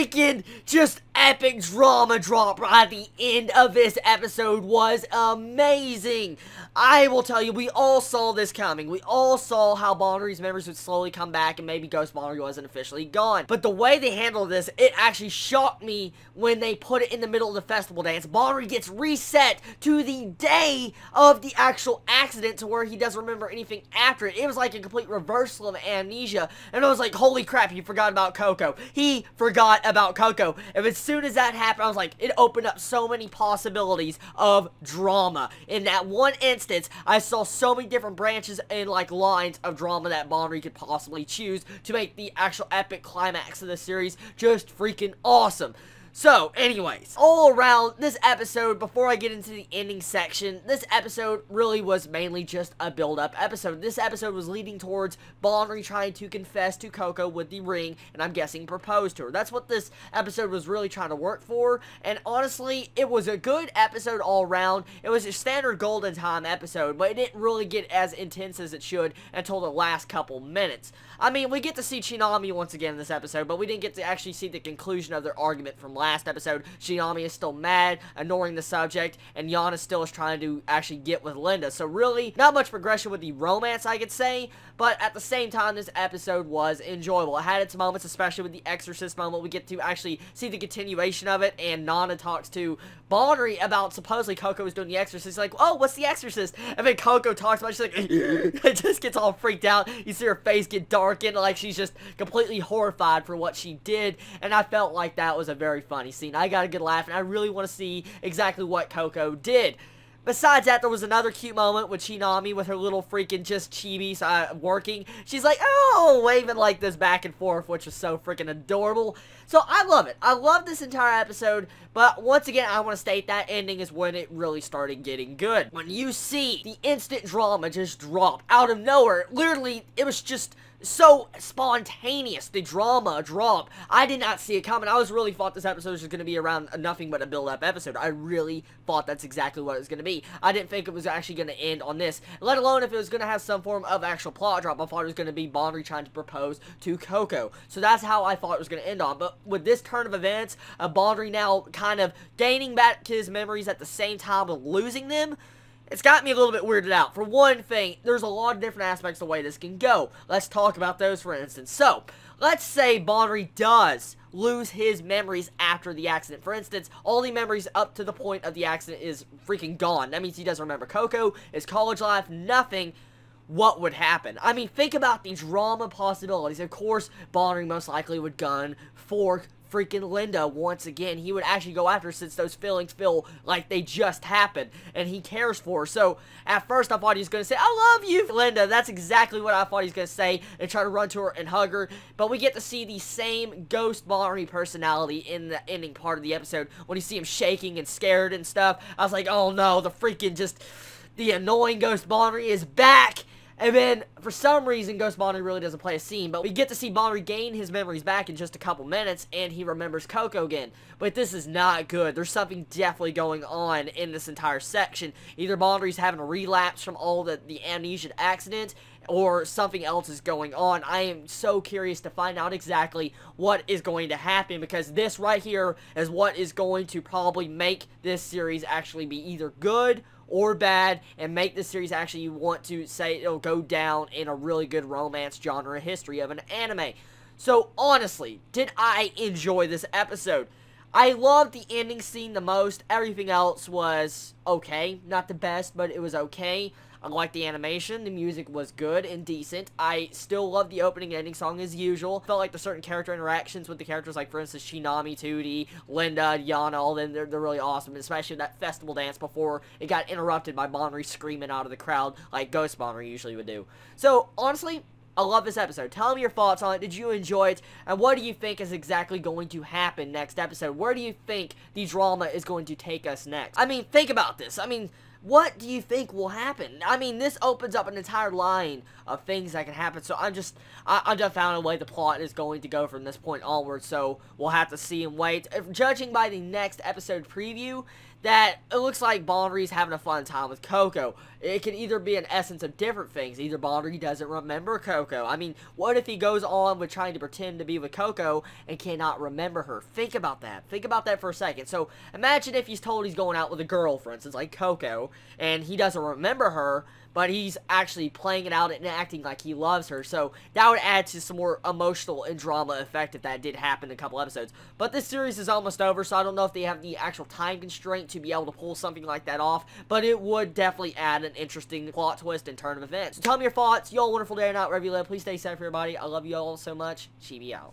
freaking just epic drama drop at the end of this episode was amazing. I will tell you, we all saw this coming. We all saw how Bonnery's memories would slowly come back and maybe Ghost Bonnery wasn't officially gone. But the way they handled this, it actually shocked me when they put it in the middle of the festival dance. Bonnery gets reset to the day of the actual accident to where he doesn't remember anything after it. It was like a complete reversal of amnesia. And I was like, holy crap, he forgot about Coco. He forgot about Coco. And as soon as that happened, I was like, it opened up so many possibilities of drama. In that one instance, I saw so many different branches and like lines of drama that Bonnery could possibly choose to make the actual epic climax of the series just freaking awesome. So, anyways, all around this episode, before I get into the ending section, this episode really was mainly just a build-up episode. This episode was leading towards Bonnery trying to confess to Coco with the ring, and I'm guessing propose to her. That's what this episode was really trying to work for, and honestly, it was a good episode all around. It was a standard Golden Time episode, but it didn't really get as intense as it should until the last couple minutes. I mean, we get to see Shinami once again in this episode, but we didn't get to actually see the conclusion of their argument from last episode. Shinami is still mad, ignoring the subject, and Yana still is trying to actually get with Linda. So really, not much progression with the romance, I could say, but at the same time, this episode was enjoyable. It had its moments, especially with the Exorcist moment. We get to actually see the continuation of it, and Nana talks to Bonnery about supposedly Coco was doing the Exorcist. He's like, oh, what's the Exorcist? And then Coco talks about it, she's like, it just gets all freaked out. You see her face get darkened, like she's just completely horrified for what she did, and I felt like that was a very funny scene. I got a good laugh, and I really want to see exactly what Coco did. Besides that, there was another cute moment with Shinami with her little freaking just Chibi working. She's like, oh, waving like this back and forth, which was so freaking adorable. So I love it. I love this entire episode, but once again, I want to state that ending is when it really started getting good. When you see the instant drama just drop out of nowhere, literally, it was just so spontaneous, the drama drop. I did not see it coming. I was really thought this episode was just going to be around nothing but a build-up episode. I really thought that's exactly what it was going to be. I didn't think it was actually going to end on this, let alone if it was going to have some form of actual plot drop. I thought it was going to be Bonnery trying to propose to Coco. So that's how I thought it was going to end on. But with this turn of events, Bonnery now kind of gaining back his memories at the same time of losing them, it's got me a little bit weirded out. For one thing, there's a lot of different aspects of the way this can go. Let's talk about those, for instance. So, let's say Bonnery does lose his memories after the accident. For instance, all the memories up to the point of the accident is freaking gone. That means he doesn't remember Coco, his college life, nothing. What would happen? I mean, think about the drama possibilities. Of course, Bonnery most likely would gun for freaking Linda once again. He would actually go after her since those feelings feel like they just happened and he cares for her. So at first I thought he was going to say, I love you, Linda. That's exactly what I thought he was going to say and try to run to her and hug her. But we get to see the same ghost Bonnery personality in the ending part of the episode when you see him shaking and scared and stuff. I was like, oh no, the annoying ghost Bonnery is back. And then, for some reason, Ghost Bonnery really doesn't play a scene, but we get to see Bonnery gain his memories back in just a couple minutes, and he remembers Coco again. But this is not good. There's something definitely going on in this entire section. Either Bonnery's having a relapse from all the amnesia accident, or something else is going on. I am so curious to find out exactly what is going to happen, because this right here is what is going to probably make this series actually be either good or bad, and make this series actually you want to say it'll go down in a really good romance genre history of an anime. So honestly, did I enjoy this episode? I loved the ending scene the most. Everything else was okay. Not the best, but it was okay. I liked the animation. The music was good and decent. I still love the opening and ending song as usual. Felt like the certain character interactions with the characters, like for instance Shinami, Tootie, Linda, Yana, all them, they're really awesome. Especially that festival dance before it got interrupted by Bonnery screaming out of the crowd like Ghost Bonnery usually would do. So honestly, I love this episode. Tell me your thoughts on it. Did you enjoy it? And what do you think is exactly going to happen next episode? Where do you think the drama is going to take us next? I mean, think about this. I mean, what do you think will happen? I mean, this opens up an entire line of things that can happen, so I'm just found a way the plot is going to go from this point onward, so we'll have to see and wait. Judging by the next episode preview, that it looks like Bonnarie's having a fun time with Coco. It can either be an essence of different things. Either Bonnery doesn't remember Coco. I mean, what if he goes on with trying to pretend to be with Coco and cannot remember her? Think about that. Think about that for a second. So, imagine if he's told he's going out with a girl, for instance, like Coco, and he doesn't remember her, but he's actually playing it out and acting like he loves her. So that would add to some more emotional and drama effect if that did happen in a couple episodes. But this series is almost over, so I don't know if they have the actual time constraint to be able to pull something like that off, but it would definitely add an interesting plot twist and turn of events. So tell me your thoughts. You all have a wonderful day or night wherever you live. Please stay safe, everybody. I love you all so much. Chibi out.